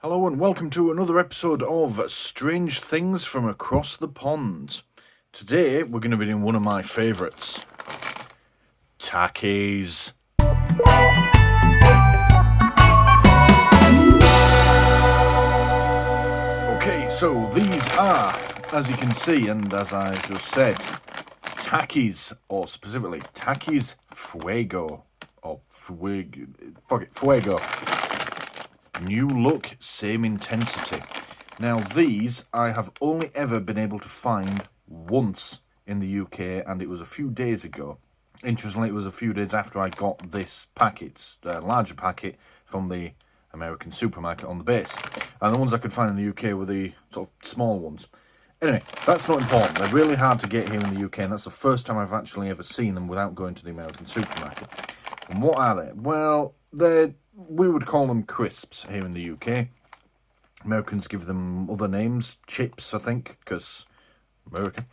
Hello and welcome to another episode of Strange Things from Across the Pond. Today we're going to be doing one of my favourites, Takis. Okay, so these are, as you can see and as I just said, Takis, or specifically Takis Fuego, or Fuego. New look, same intensity. Now these I have only ever been able to find once in the UK, and it was a few days ago. Interestingly, it was a few days after I got this packet, a larger packet from the American supermarket on the base. And the ones I could find in the UK were the sort of small ones. Anyway, that's not important. They're really hard to get here in the UK, and that's the first time I've actually ever seen them without going to the American supermarket. And what are they? Well, we would call them crisps here in the UK. Americans give them other names, chips, I think, because America.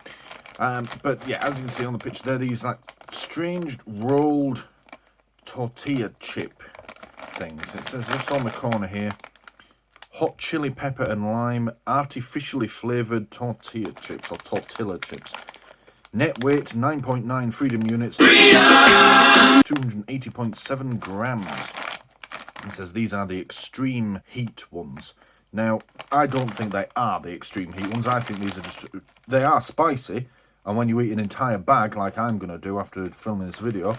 But yeah, as you can see on the picture, they're these like strange rolled tortilla chip things. It says just on the corner here, hot chili pepper and lime artificially flavoured tortilla chips or tortilla chips. Net weight 9.9 freedom units, 280.7 grams. It says these are the extreme heat ones. Now, I don't think they are the extreme heat ones. I think these are just, they are spicy. And when you eat an entire bag, like I'm going to do after filming this video,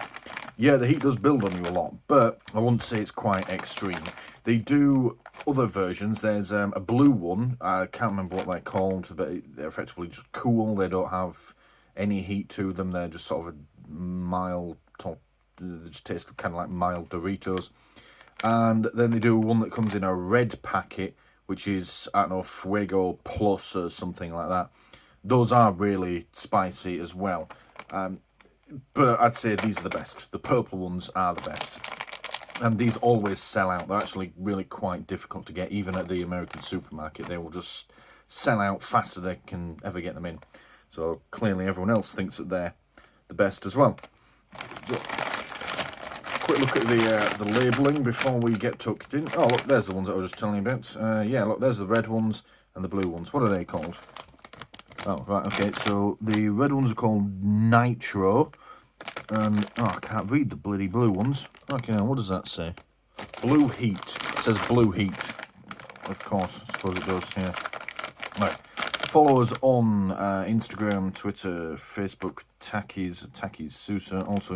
yeah, the heat does build on you a lot. But I wouldn't say it's quite extreme. They do other versions. There's a blue one. I can't remember what they're called, but they're effectively just cool. They don't have any heat to them. They're just sort of a mild, they just taste kind of like mild Doritos. And then they do one that comes in a red packet, which is, I don't know, Fuego Plus or something like that. Those are really spicy as well. But I'd say these are the best. The purple ones are the best. And these always sell out. They're actually really quite difficult to get, even at the American supermarket. They will just sell out faster than they can ever get them in. So clearly everyone else thinks that they're the best as well. So, quick look at the labelling before we get tucked in. Oh, look, there's the ones that I was just telling you about. Yeah, look, there's the red ones and the blue ones. What are they called? Oh, right, okay, so the red ones are called Nitro. And, oh, I can't read the bloody blue ones. Okay, now, what does that say? Blue Heat. It says Blue Heat. Of course, I suppose it does, yeah. Right. Follow us on Instagram, Twitter, Facebook, Takis Sousa, also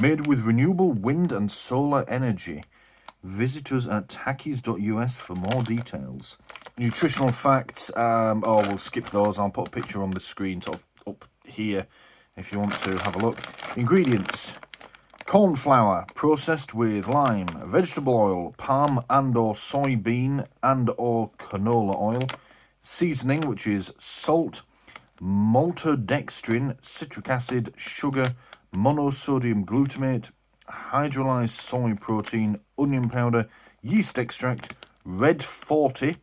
made with renewable wind and solar energy. Visit us at takis.us for more details. Nutritional facts, we'll skip those. I'll put a picture on the screen sort of up here if you want to have a look. Ingredients: corn flour processed with lime, vegetable oil, palm and or soybean and or canola oil, seasoning, which is salt, maltodextrin, citric acid, sugar, monosodium glutamate, hydrolyzed soy protein, onion powder, yeast extract, red 40.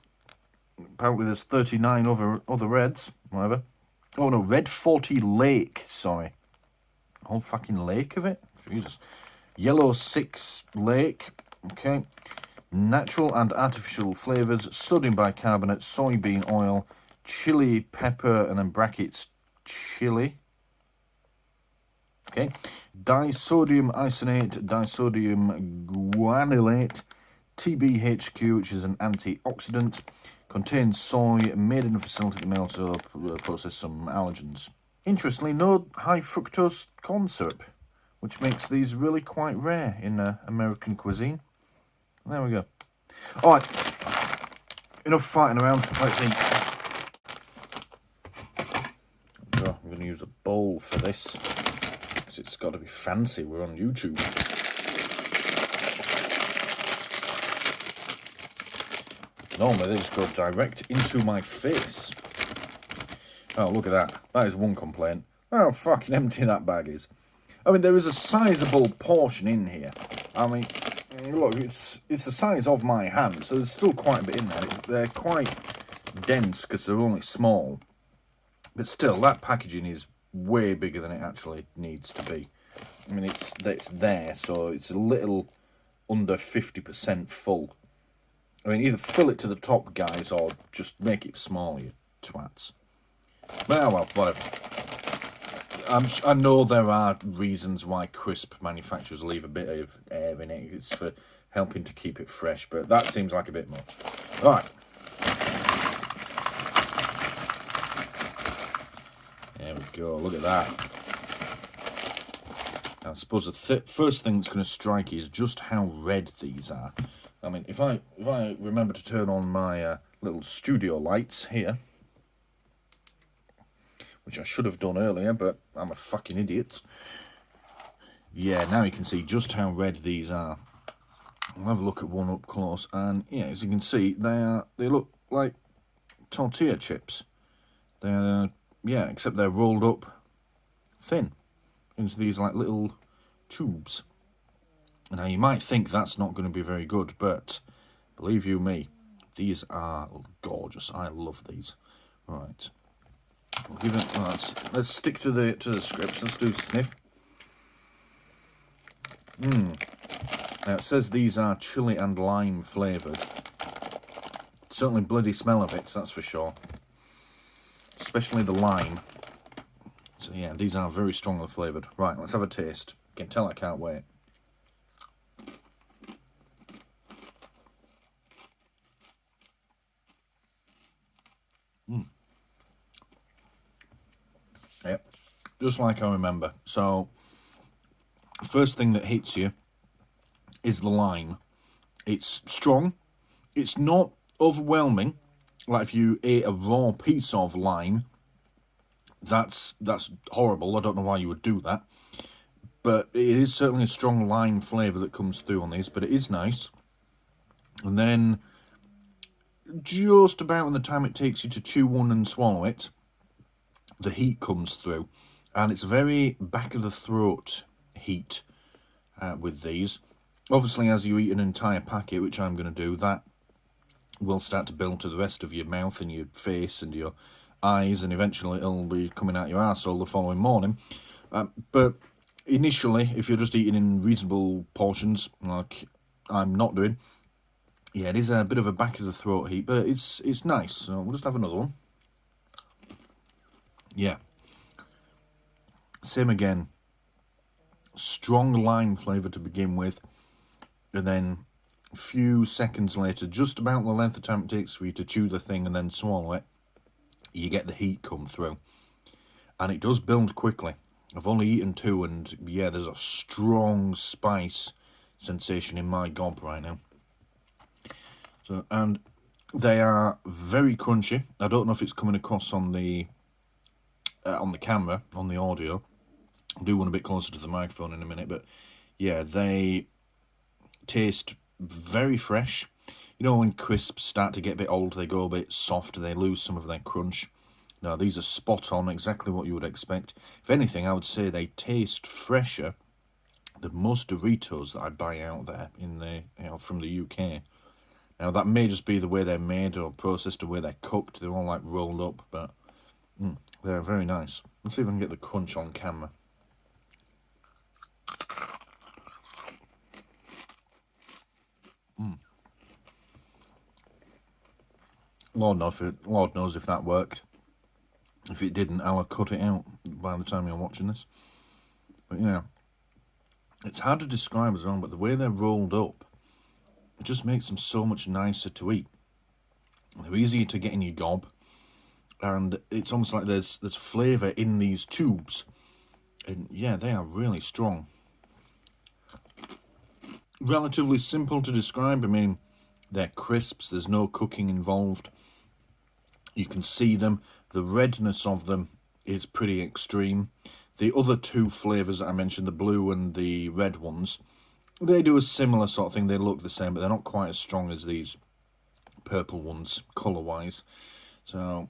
Apparently there's 39 other reds, whatever. Oh no, red 40 lake, sorry. Whole fucking lake of it? Jesus. Yellow 6 lake, okay. Natural and artificial flavours, sodium bicarbonate, soybean oil, chili pepper, and then brackets chili. Okay. Disodium isonate, disodium guanylate, TBHQ, which is an antioxidant, contains soy, made in a facility that may also process some allergens. Interestingly, no high fructose corn syrup, which makes these really quite rare in American cuisine. There we go. Alright, enough fighting around, let's eat. So I'm going to use a bowl for this, because it's got to be fancy, we're on YouTube. Normally they just go direct into my face. Oh, look at that. That is one complaint. How fucking empty that bag is. I mean, there is a sizable portion in here. I mean, look, it's the size of my hand, so there's still quite a bit in there. They're quite dense because they're only small. But still, that packaging is way bigger than it actually needs to be. I mean, it's there, so it's a little under 50% full. I mean, either fill it to the top, guys, or just make it small, you twats. But, oh well, whatever. I know there are reasons why crisp manufacturers leave a bit of air in it. It's for helping to keep it fresh, but that seems like a bit much. All right. There we go. Look at that. Now, I suppose the first thing that's going to strike you is just how red these are. I mean, if I remember to turn on my little studio lights here, which I should have done earlier, but I'm a fucking idiot. Yeah, now you can see just how red these are. I'll have a look at one up close, and yeah, as you can see, they look like tortilla chips. They're yeah, except they're rolled up thin into these like little tubes. Now you might think that's not going to be very good, but believe you me, these are gorgeous. I love these. Right. We'll give it, let's stick to the script. Let's do sniff. Now it says these are chili and lime flavoured. Certainly bloody smell of it, that's for sure. Especially the lime. So yeah, these are very strongly flavoured. Right, let's have a taste. You can tell I can't wait. Yep, just like I remember. So, first thing that hits you is the lime. It's strong. It's not overwhelming. Like if you ate a raw piece of lime, that's horrible. I don't know why you would do that. But it is certainly a strong lime flavour that comes through on these, but it is nice. And then, just about in the time it takes you to chew one and swallow it, the heat comes through, and it's very back of the throat heat with these. Obviously, as you eat an entire packet, which I'm going to do, that will start to build to the rest of your mouth and your face and your eyes, and eventually it'll be coming out your arsehole the following morning. But initially, if you're just eating in reasonable portions, like I'm not doing, yeah, it is a bit of a back of the throat heat, but it's nice. So we'll just have another one. Yeah. Same again. Strong lime flavour to begin with. And then a few seconds later, just about the length of time it takes for you to chew the thing and then swallow it, you get the heat come through. And it does build quickly. I've only eaten two, and yeah, there's a strong spice sensation in my gob right now. So, and they are very crunchy. I don't know if it's coming across on the camera, on the audio. I'll do one a bit closer to the microphone in a minute, but yeah, they taste very fresh. You know, when crisps start to get a bit old, they go a bit soft, they lose some of their crunch. No, these are spot on, exactly what you would expect. If anything, I would say they taste fresher than most Doritos that I buy out there in the from the UK. Now that may just be the way they're made or processed, the way they're cooked. They're all like rolled up, but they're very nice. Let's see if I can get the crunch on camera. Lord knows if that worked. If it didn't, I'll cut it out by the time you're watching this. But yeah, it's hard to describe as well, but the way they're rolled up, it just makes them so much nicer to eat. They're easier to get in your gob, and it's almost like there's flavour in these tubes. And yeah, they are really strong. Relatively simple to describe. I mean, they're crisps, there's no cooking involved. You can see them. The redness of them is pretty extreme. The other two flavours that I mentioned, the blue and the red ones, they do a similar sort of thing. They look the same, but they're not quite as strong as these purple ones, colour-wise. So,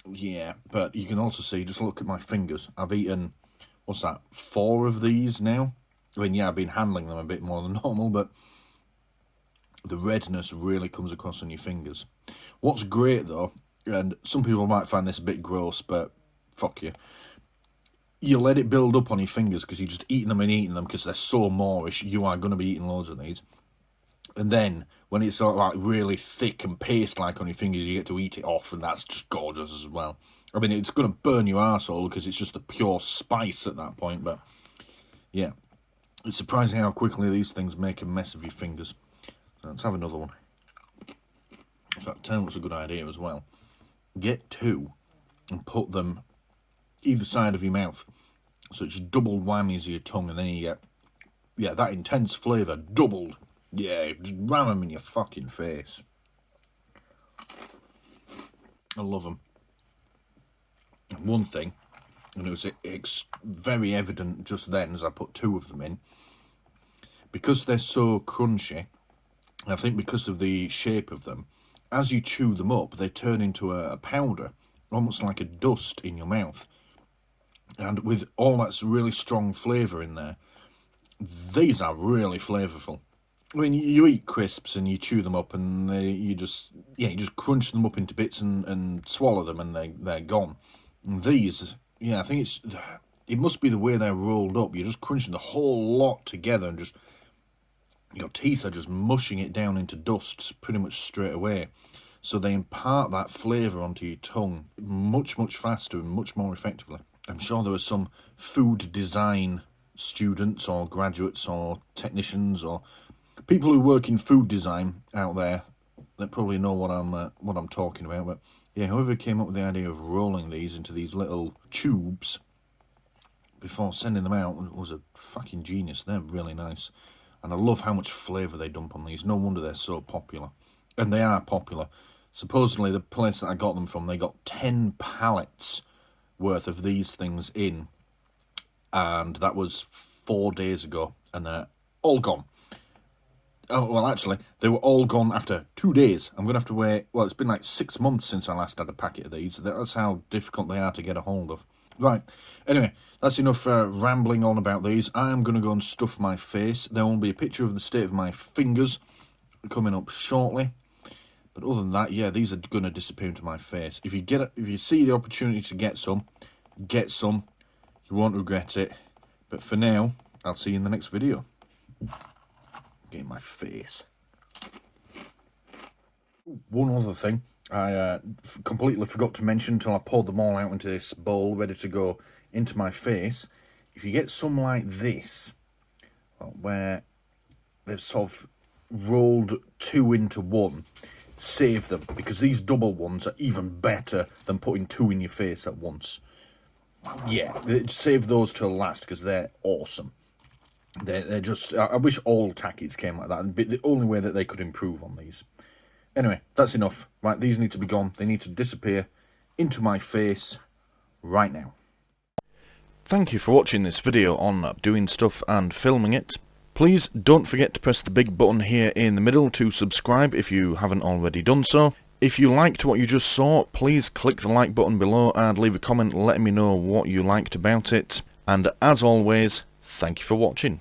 yeah. But you can also see, just look at my fingers. I've eaten, 4 of these now? I mean, yeah, I've been handling them a bit more than normal, but the redness really comes across on your fingers. What's great, though, and some people might find this a bit gross, but fuck you. You let it build up on your fingers because you're just eating them and eating them because they're so moreish. You are going to be eating loads of these. And then when it's sort of like really thick and paste-like on your fingers, you get to eat it off, and that's just gorgeous as well. I mean, it's going to burn your arsehole because it's just the pure spice at that point, but yeah. It's surprising how quickly these things make a mess of your fingers. So let's have another one. In fact, tell you what's a good idea as well. Get 2 and put them either side of your mouth. So it's double whammies of your tongue, and then you get, yeah, that intense flavour doubled. Yeah, just ram them in your fucking face. I love them. And one thing, and it was very evident just then as I put 2 of them in, because they're so crunchy, I think because of the shape of them, as you chew them up, they turn into a powder, almost like a dust in your mouth. And with all that really strong flavour in there, these are really flavourful. I mean, you eat crisps and you chew them up, and you just crunch them up into bits and swallow them, and they're gone. And these, yeah, I think it must be the way they're rolled up. You're just crunching the whole lot together, and just your teeth are just mushing it down into dust pretty much straight away. So they impart that flavour onto your tongue much, much faster and much more effectively. I'm sure there were some food design students or graduates or technicians or people who work in food design out there that probably know what I'm talking about. But yeah, whoever came up with the idea of rolling these into these little tubes before sending them out was a fucking genius. They're really nice. And I love how much flavour they dump on these. No wonder they're so popular. And they are popular. Supposedly, the place that I got them from, they got 10 pallets worth of these things in. And that was 4 days ago. And they're all gone. Oh, well, actually, they were all gone after 2 days. I'm going to have to wait. Well, it's been like 6 months since I last had a packet of these. That's how difficult they are to get a hold of. Right, anyway, that's enough rambling on about these. I am going to go and stuff my face. There will be a picture of the state of my fingers coming up shortly. But other than that, yeah, these are going to disappear into my face. If you see the opportunity to get some, get some. You won't regret it. But for now, I'll see you in the next video. Get in my face. One other thing. I completely forgot to mention until I poured them all out into this bowl, ready to go into my face. If you get some like this, where they've sort of rolled 2 into 1, save them, because these double ones are even better than putting 2 in your face at once. Yeah, save those till last, because they're awesome. They're just, I wish all Takis came like that. It'd be the only way that they could improve on these. Anyway, that's enough. Right, these need to be gone. They need to disappear into my face right now. Thank you for watching this video on doing stuff and filming it. Please don't forget to press the big button here in the middle to subscribe if you haven't already done so. If you liked what you just saw, please click the like button below and leave a comment letting me know what you liked about it. And as always, thank you for watching.